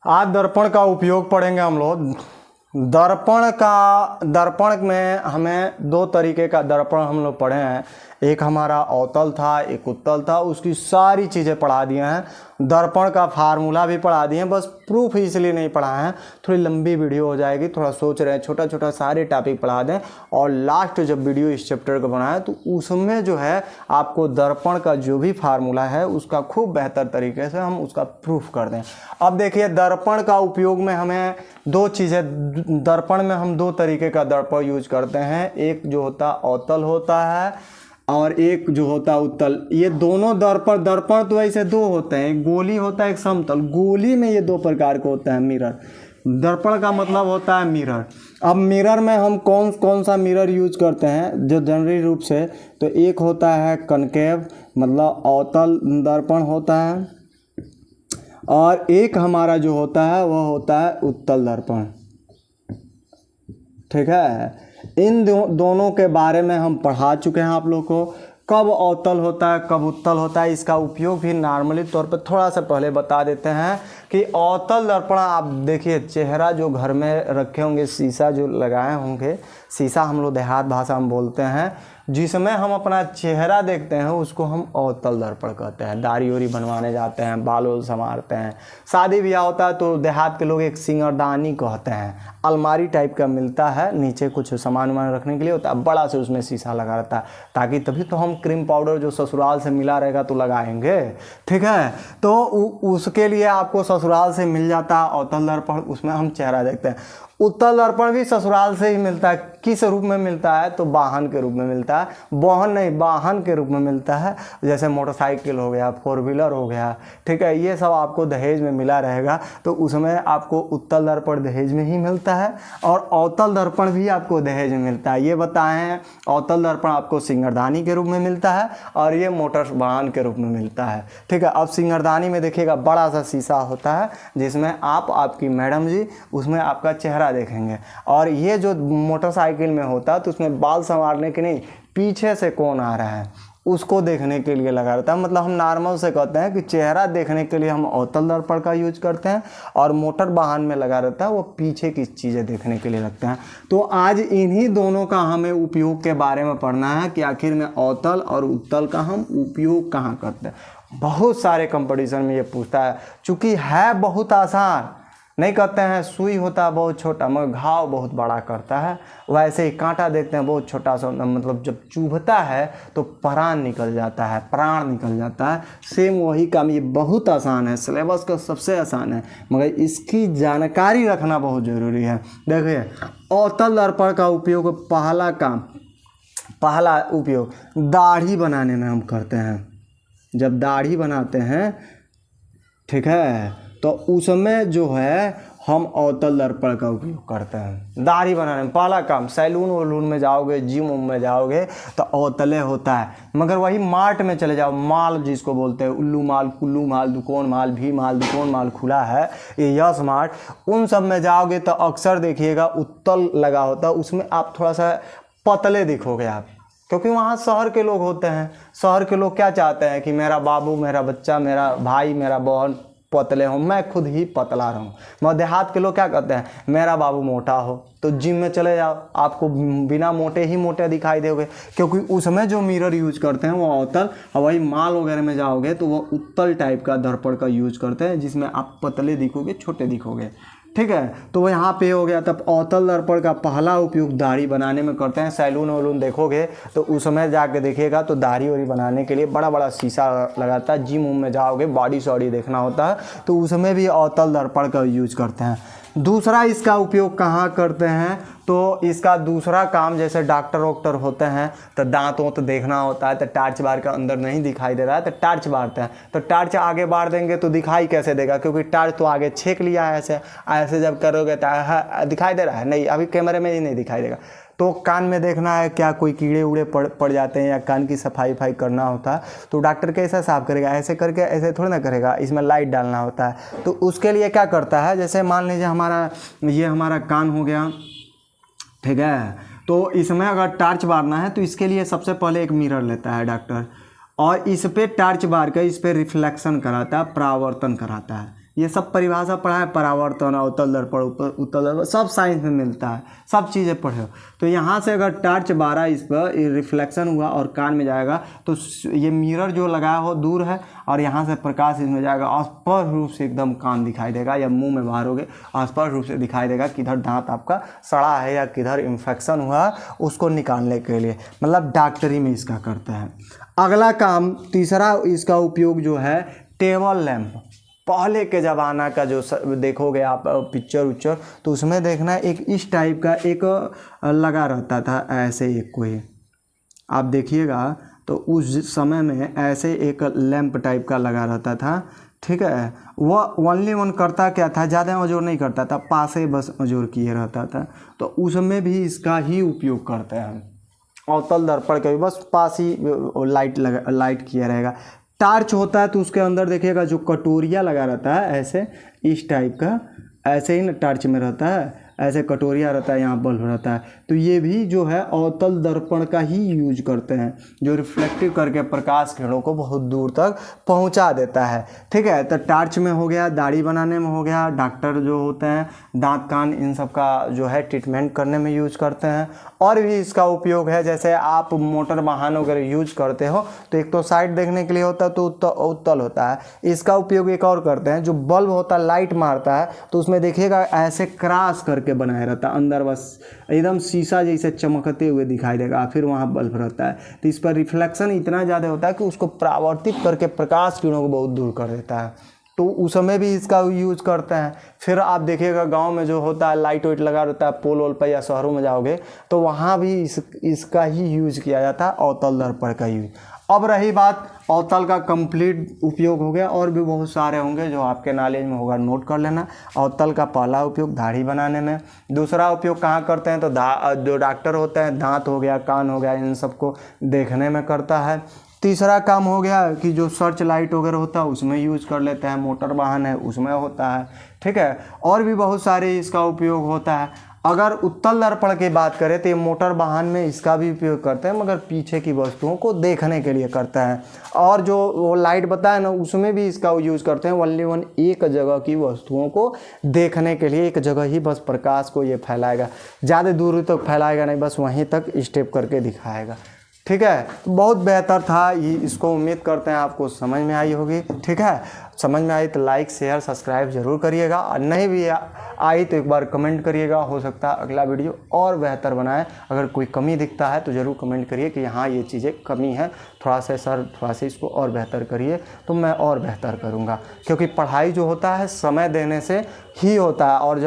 आज दर्पण का उपयोग पढ़ेंगे हम लोग। दर्पण में हमें दो तरीके का दर्पण हम लोग पढ़े हैं। एक हमारा अवतल था, एक उत्तल था। उसकी सारी चीज़ें पढ़ा दिए हैं। दर्पण का फार्मूला भी पढ़ा दिए हैं, बस प्रूफ इसलिए नहीं पढ़ाए हैं, थोड़ी लंबी वीडियो हो जाएगी। थोड़ा सोच रहे हैं छोटा छोटा सारे टॉपिक पढ़ा दें और लास्ट जब वीडियो इस चैप्टर का बनाए तो उसमें जो है आपको दर्पण का जो भी फार्मूला है उसका खूब बेहतर तरीके से हम उसका प्रूफ कर दें। अब देखिए, दर्पण का उपयोग में हमें दो चीज़ें, दर्पण में हम दो तरीके का दर्पण यूज करते हैं। एक जो होता अवतल होता है और एक जो होता उत्तल। ये दोनों दर्पण तो ऐसे दो होते हैं, एक गोली होता है, एक समतल। गोली में ये दो प्रकार के होता है मिरर। दर्पण का मतलब होता है मिरर। अब मिरर में हम कौन सा मिरर यूज करते हैं जो जनरली रूप से, तो एक होता है कनकेव मतलब अवतल दर्पण होता है, और एक हमारा जो होता है वह होता है उत्तल दर्पण। ठीक है, इन दोनों के बारे में हम पढ़ा चुके हैं आप लोग को। कब अवतल होता है कब उत्तल होता है, इसका उपयोग भी नॉर्मली तौर पर थोड़ा सा पहले बता देते हैं कि अवतल दर्पण आप देखिए, चेहरा जो घर में रखे होंगे, शीशा जो लगाए होंगे, शीशा हम लोग देहात भाषा में बोलते हैं, जिसमें हम अपना चेहरा देखते हैं उसको हम अवतल दर्पण कहते हैं। दाढ़ी ओढ़ी बनवाने जाते हैं, बाल वाल संवारते हैं, शादी ब्याह होता है तो देहात के लोग एक सिंगारदानी कहते हैं। अलमारी टाइप का मिलता है, नीचे कुछ सामान वामान रखने के लिए होता है, बड़ा से उसमें शीशा लगा रहता है, ताकि तभी तो हम क्रीम पाउडर जो ससुराल से मिला रहेगा तो लगाएंगे। ठीक है, तो उसके लिए आपको ससुराल से मिल जाता है अवतल दर्पण, उसमें हम चेहरा देखते हैं। उत्तल दर्पण भी ससुराल से ही मिलता है। किस रूप में मिलता है, तो वाहन के रूप में मिलता है। वाहन नहीं, वाहन के रूप में मिलता है। जैसे मोटरसाइकिल हो गया, 4 व्हीलर हो गया, ठीक है, ये सब आपको दहेज में मिला रहेगा, तो उसमें आपको उत्तल दर्पण दहेज में ही मिलता है, और अवतल दर्पण भी आपको दहेज में मिलता है। ये बताएं, अवतल दर्पण आपको सिंगारदानी के रूप में मिलता है और ये मोटर वाहन के रूप में मिलता है। ठीक है, अब सिंगारदानी में देखिएगा बड़ा सा शीशा होता है, जिसमें आपकी मैडम जी उसमें आपका चेहरा देखेंगे। और ये जो मोटरसाइकिल में होता है तो उसमें बाल संवारने के नहीं, पीछे से कौन आ रहा है उसको देखने के लिए लगा रहता है। मतलब हम नॉर्मल से कहते हैं कि चेहरा देखने के लिए हम अवतल दर्पण का यूज करते हैं, और मोटर वाहन में लगा रहता है वो पीछे की चीज़ें देखने के लिए रखते हैं। तो आज इन्हीं दोनों का हमें उपयोग के बारे में पढ़ना है कि आखिर में अवतल और उत्तल का हम उपयोग कहाँ करते हैं। बहुत सारे कंपटीशन में ये पूछता है, चूँकि है बहुत आसान, नहीं कहते हैं सुई होता है बहुत छोटा मगर घाव बहुत बड़ा करता है, वैसे ही कांटा देखते हैं बहुत छोटा सा, मतलब जब चुभता है तो प्राण निकल जाता है। सेम वही काम, ये बहुत आसान है, सिलेबस का सबसे आसान है, मगर इसकी जानकारी रखना बहुत ज़रूरी है। देखिए, अवतल दर्पण का उपयोग पहला उपयोग दाढ़ी बनाने में हम करते हैं। जब दाढ़ी बनाते हैं, ठीक है, तो उसमें जो है हम अवतल दर्पण का उपयोग करते हैं। दाढ़ी बनाने में पहला काम, सैलून वैलून में जाओगे, जिम में जाओगे तो अवतले होता है। मगर वही मार्ट में चले जाओ, माल जिसको बोलते हैं, उल्लू माल, कुल्लू माल, दुकान माल, भी माल, दुकान माल खुला है, ये यस मार्ट, उन सब में जाओगे तो अक्सर देखिएगा उत्तल लगा होता है। उसमें आप थोड़ा सा पतले दिखोगे आप, क्योंकि वहाँ शहर के लोग होते हैं। शहर के लोग क्या चाहते हैं कि मेरा बाबू, मेरा बच्चा, मेरा भाई, मेरा बहन पतले हो, मैं खुद ही पतला रहूं। मगर देहात के लोग क्या कहते हैं, मेरा बाबू मोटा हो, तो जिम में चले जाओ, आपको बिना मोटे ही मोटे दिखाई दोगे, क्योंकि उसमें जो मिरर यूज करते हैं वो अवतल, और वही माल वगैरह में जाओगे तो वो उत्तल टाइप का दर्पण का यूज करते हैं, जिसमें आप पतले दिखोगे, छोटे दिखोगे। ठीक है, तो यहाँ पे हो गया। तब अवतल दर्पण का पहला उपयोग दाढ़ी बनाने में करते हैं। सैलून वैलून देखोगे तो उसमें जाके देखिएगा तो दाढ़ी वाड़ी बनाने के लिए बड़ा बड़ा शीशा लगाता है। जिम में जाओगे, बॉडी शॉडी देखना होता है तो उसमें भी अवतल दर्पण का यूज करते हैं। दूसरा इसका उपयोग कहाँ करते हैं, तो इसका दूसरा काम, जैसे डॉक्टर वॉक्टर होते हैं तो दांत वोंत देखना होता है, तो टार्च बार के अंदर नहीं दिखाई दे रहा है तो टार्च बारते हैं। तो टार्च आगे बार देंगे तो दिखाई कैसे देगा, क्योंकि टार्च तो आगे छेक लिया है, ऐसे जब करोगे तो दिखाई दे रहा है, नहीं, अभी कैमरे में ही नहीं दिखाई देगा। तो कान में देखना है, क्या कोई कीड़े उड़े पड़ जाते हैं या कान की सफाई करना होता है तो डॉक्टर कैसा साफ करेगा, ऐसे करके, ऐसे थोड़ी ना करेगा, इसमें लाइट डालना होता है। तो उसके लिए क्या करता है, जैसे मान लीजिए हमारा कान हो गया, ठीक है, तो इसमें अगर टार्च बारना है तो इसके लिए सबसे पहले एक मिरर लेता है डॉक्टर, और इस पे टार्च बार कर इस पे रिफ्लेक्शन कराता है, परावर्तन कराता है। ये सब परिभाषा पढ़ा है, परावर्तन, अवतल दर्पण, उत्तल दर्पण, सब साइंस में मिलता है, सब चीज़ें पढ़े हो। तो यहाँ से अगर टार्च 12 इस पर रिफ्लेक्शन हुआ और कान में जाएगा तो ये मिरर जो लगाया हो दूर है और यहाँ से प्रकाश इसमें जाएगा, स्पष्ट रूप से एकदम कान दिखाई देगा या मुंह में बाहरोगे स्पष्ट रूप से दिखाई देगा किधर दांत आपका सड़ा है या किधर इन्फेक्शन हुआ, उसको निकालने के लिए, मतलब डॉक्टरी में इसका करते हैं। अगला काम, तीसरा इसका उपयोग जो है टेबल लैंप। पहले के ज़माना का जो देखोगे आप पिक्चर उच्चर, तो उसमें देखना एक इस टाइप का एक लगा रहता था, ऐसे एक कोई आप देखिएगा तो उस समय में ऐसे एक लैंप टाइप का लगा रहता था, ठीक है। वह ओनली वन करता क्या था, ज़्यादा मजूर नहीं करता था, पास ही बस मजूर किए रहता था, तो उसमें भी इसका ही उपयोग करते हैं। अवतल दर्पण के भी बस पास ही लाइट किया रहेगा। टार्च होता है तो उसके अंदर देखिएगा जो कटोरिया लगा रहता है ऐसे इस टाइप का, ऐसे ही ना टार्च में रहता है, ऐसे कटोरिया रहता है, यहाँ बल्ब रहता है, तो ये भी जो है अवतल दर्पण का ही यूज करते हैं, जो रिफ्लेक्टिव करके प्रकाश किरणों को बहुत दूर तक पहुंचा देता है, ठीक है। तो टार्च में हो गया, दाढ़ी बनाने में हो गया, डॉक्टर जो होते हैं दांत कान इन सब का जो है ट्रीटमेंट करने में यूज करते हैं। और भी इसका उपयोग है, जैसे आप मोटर वाहन वगैरह यूज करते हो तो एक तो साइड देखने के लिए होता है तो उत्तल होता है, इसका उपयोग एक और करते हैं, जो बल्ब होता है लाइट मारता है तो उसमें देखिएगा ऐसे क्रॉस करके बनाया रहता है, अंदर बस एकदम शीशा जैसे चमकते हुए दिखाई देगा, फिर वहाँ बल्ब रहता है, तो इस पर रिफ्लेक्शन इतना ज़्यादा होता है कि उसको परावर्तित करके प्रकाश किरणों को बहुत दूर कर देता है, तो उस समय भी इसका यूज करते हैं। फिर आप देखिएगा गांव में जो होता है लाइट वाइट लगा रहता है पोल वोल पर, या शहरों में जाओगे तो वहाँ भी इसका ही यूज किया जाता है, अवतल दर्पण का यूज। अब रही बात अवतल का कंप्लीट उपयोग हो गया, और भी बहुत सारे होंगे जो आपके नॉलेज में होगा, नोट कर लेना। अवतल का पहला उपयोग दाढ़ी बनाने में, दूसरा उपयोग कहाँ करते हैं तो जो डॉक्टर होते हैं दांत हो गया, कान हो गया, इन सबको देखने में करता है। तीसरा काम हो गया कि जो सर्च लाइट वगैरह होता है उसमें यूज कर लेते हैं, मोटर वाहन है उसमें होता है, ठीक है। और भी बहुत सारे इसका उपयोग होता है। अगर उत्तल दर्पण की बात करें तो ये मोटर वाहन में इसका भी उपयोग करते हैं, मगर पीछे की वस्तुओं को देखने के लिए करते हैं। और जो वो लाइट बताया ना उसमें भी इसका यूज करते हैं, ओनली वन एक जगह की वस्तुओं को देखने के लिए, एक जगह ही बस प्रकाश को ये फैलाएगा, ज़्यादा दूर तक फैलाएगा नहीं, बस वहीं तक स्टेप करके दिखाएगा, ठीक है। बहुत बेहतर था ये, इसको उम्मीद करते हैं आपको समझ में आई होगी, ठीक है। समझ में आई तो लाइक शेयर सब्सक्राइब जरूर करिएगा, और नहीं भी आई तो एक बार कमेंट करिएगा, हो सकता है अगला वीडियो और बेहतर बनाए। अगर कोई कमी दिखता है तो ज़रूर कमेंट करिए कि हाँ ये चीज़ें कमी है, थोड़ा सा सर थोड़ा सा इसको और बेहतर करिए, तो मैं और बेहतर करूँगा, क्योंकि पढ़ाई जो होता है समय देने से ही होता है, और जब